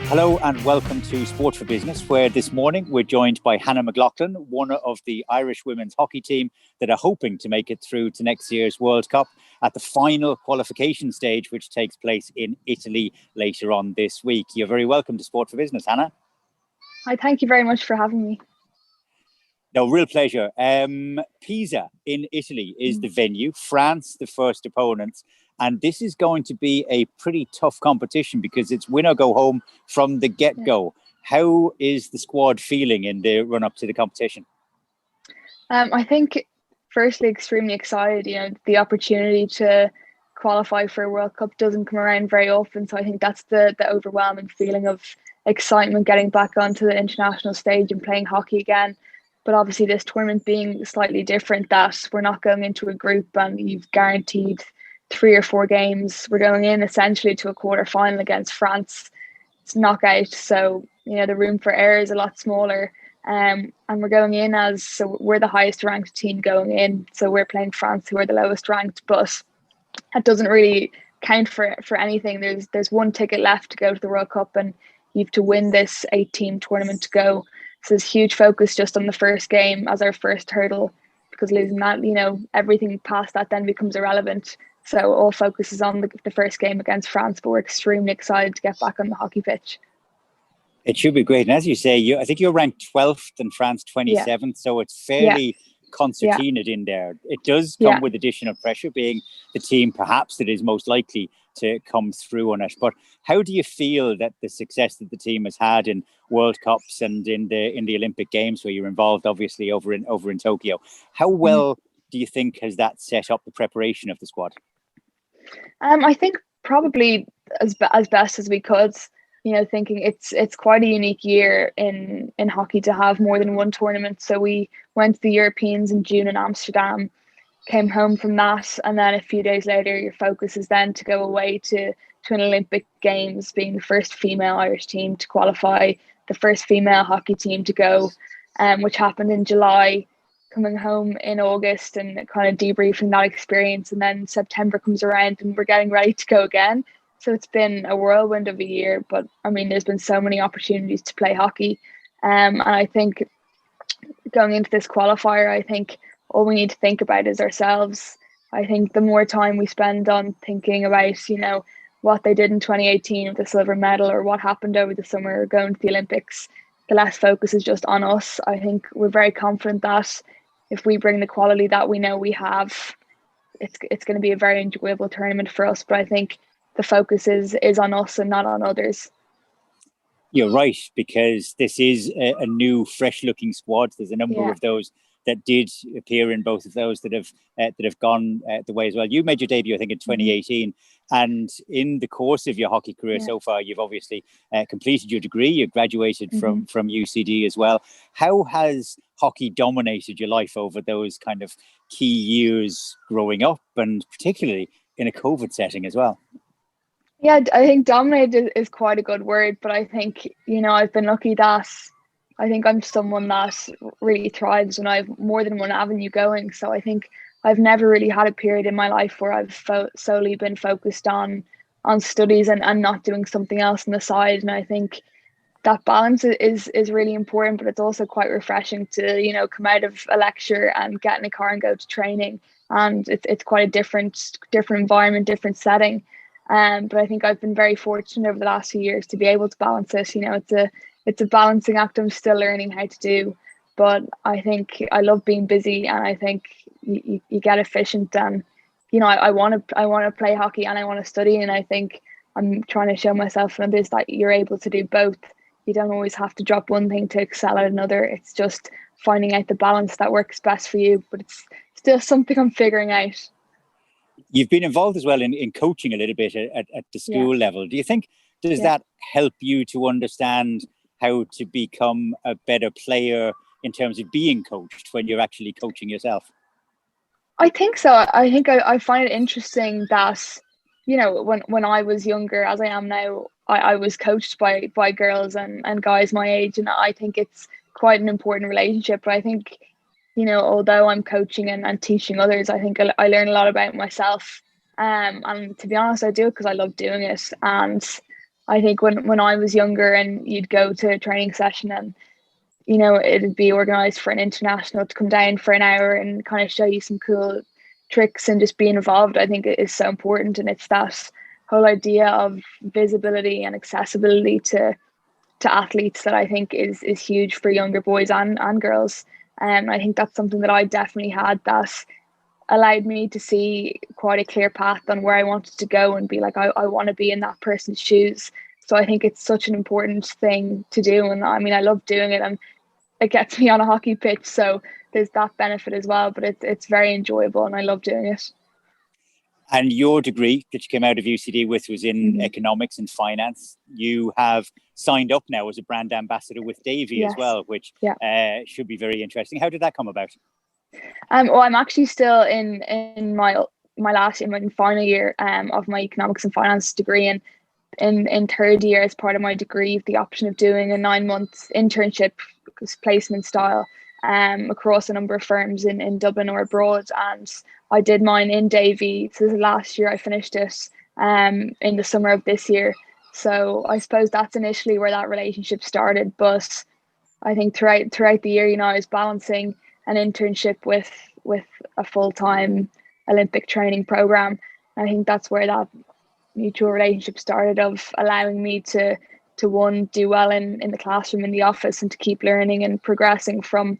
Hello and welcome to Sport for Business, where this morning we're joined by Hannah McLoughlin, one of the Irish women's hockey team that are hoping to make it through to next year's World Cup at the final qualification stage, which takes place in Italy later on this week. You're very welcome to Sport for Business, Hannah. Hi, thank you very much for having me. No, real pleasure. Pisa in Italy is the venue, France the first opponents. And this is going to be a pretty tough competition because it's win or go home from the get-go. How is the squad feeling in the run-up to the competition? I think, firstly, extremely excited. The opportunity to qualify for a World Cup doesn't come around very often. So I think that's the overwhelming feeling of excitement, getting back onto the international stage and playing hockey again. But obviously this tournament being slightly different, that we're not going into a group and you've guaranteed 3 or 4 games. We're going in essentially to a quarter-final against France. It's knockout, so the room for error is a lot smaller. And we're going in so we're the highest ranked team going in, so we're playing France, who are the lowest ranked. But that doesn't really count for anything. There's one ticket left to go to the World Cup, and you have to win this 8-team tournament to go. So there's huge focus just on the first game as our first hurdle, because losing that, everything past that then becomes irrelevant. So all focus is on the first game against France, but we're extremely excited to get back on the hockey pitch. It should be great. And as you say, I think you're ranked 12th and France 27th, so it's fairly concertinaed in there. It does come with additional pressure, being the team perhaps that is most likely to come through on it. But how do you feel that the success that the team has had in World Cups and in the Olympic Games, where you're involved obviously over in Tokyo, how well do you think has that set up the preparation of the squad? I think probably as best as we could. Thinking it's quite a unique year in hockey to have more than one tournament. So we went to the Europeans in June in Amsterdam, came home from that, and then a few days later your focus is then to go away to an Olympic Games, being the first female Irish team to qualify, the first female hockey team to go, which happened in July, coming home in August and kind of debriefing that experience. And then September comes around and we're getting ready to go again. So it's been a whirlwind of a year, but I mean, there's been so many opportunities to play hockey. And I think going into this qualifier, I think all we need to think about is ourselves. I think the more time we spend on thinking about, what they did in 2018 with the silver medal, or what happened over the summer going to the Olympics, the less focus is just on us. I think we're very confident that if we bring the quality that we know we have, it's going to be a very enjoyable tournament for us. But I think the focus is on us and not on others. You're right, because this is a new, fresh-looking squad. There's a number of those that did appear in both of those that have gone the way as well. You made your debut, I think, in 2018, and in the course of your hockey career so far, you've obviously completed your degree. You graduated from UCD as well. How has hockey dominated your life over those kind of key years growing up, and particularly in a COVID setting as well? Yeah, I think dominated is quite a good word, but I think, I've been lucky that I think I'm someone that really thrives when I have more than one avenue going. So I think I've never really had a period in my life where I've solely been focused on studies and not doing something else on the side. And I think that balance is really important, but it's also quite refreshing to, come out of a lecture and get in a car and go to training. And it's quite a different environment, different setting. But I think I've been very fortunate over the last few years to be able to balance this. It's a balancing act I'm still learning how to do. But I think I love being busy, and I think you get efficient. And I want to play hockey and I want to study, and I think I'm trying to show myself and others that you're able to do both. You don't always have to drop one thing to excel at another. It's just finding out the balance that works best for you. But it's still something I'm figuring out. You've been involved as well in coaching a little bit at the school level. Do you think, does that help you to understand how to become a better player in terms of being coached when you're actually coaching yourself? I think so. I think I find it interesting that, when I was younger, as I am now, I was coached by girls and guys my age. And I think it's quite an important relationship. But I think, although I'm coaching and teaching others, I think I learn a lot about myself. And to be honest, I do it because I love doing it. And I think when I was younger and you'd go to a training session and, you know, it'd be organised for an international to come down for an hour and kind of show you some cool tricks and just being involved, I think it is so important. And it's that whole idea of visibility and accessibility to athletes that I think is huge for younger boys and girls. And I think that's something that I definitely had, that allowed me to see quite a clear path on where I wanted to go and be like, I want to be in that person's shoes. So I think it's such an important thing to do. And I mean, I love doing it, and it gets me on a hockey pitch. So there's that benefit as well, but it's very enjoyable and I love doing it. And your degree that you came out of UCD with was in economics and finance. You have signed up now as a brand ambassador with Davy as well, which should be very interesting. How did that come about? Well, I'm actually still in my final year of my economics and finance degree, and in third year, as part of my degree, the option of doing a 9-month internship placement style across a number of firms in Dublin or abroad. And I did mine in Davy. So last year I finished it in the summer of this year. So I suppose that's initially where that relationship started. But I think throughout the year, you know, I was balancing an internship with a full-time Olympic training program. I think that's where that mutual relationship started, of allowing me to one, do well in the classroom, in the office, and to keep learning and progressing from,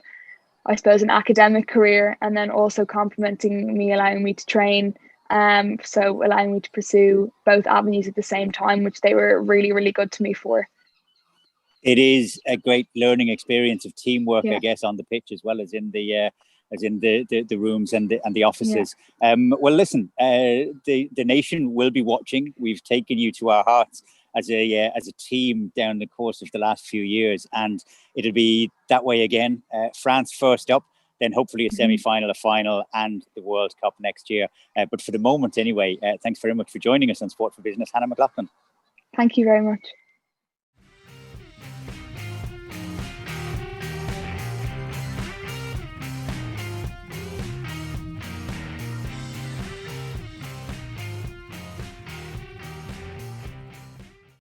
I suppose, an academic career, and then also complementing me, allowing me to train. So allowing me to pursue both avenues at the same time, which they were really, really good to me for. It is a great learning experience of teamwork, I guess, on the pitch as well as in the rooms and the offices. Well, listen, the nation will be watching. We've taken you to our hearts as a team down the course of the last few years, and it'll be that way again. France first up, then hopefully a semi-final, a final, and the World Cup next year. But for the moment, anyway, thanks very much for joining us on Sport for Business, Hannah McLoughlin. Thank you very much.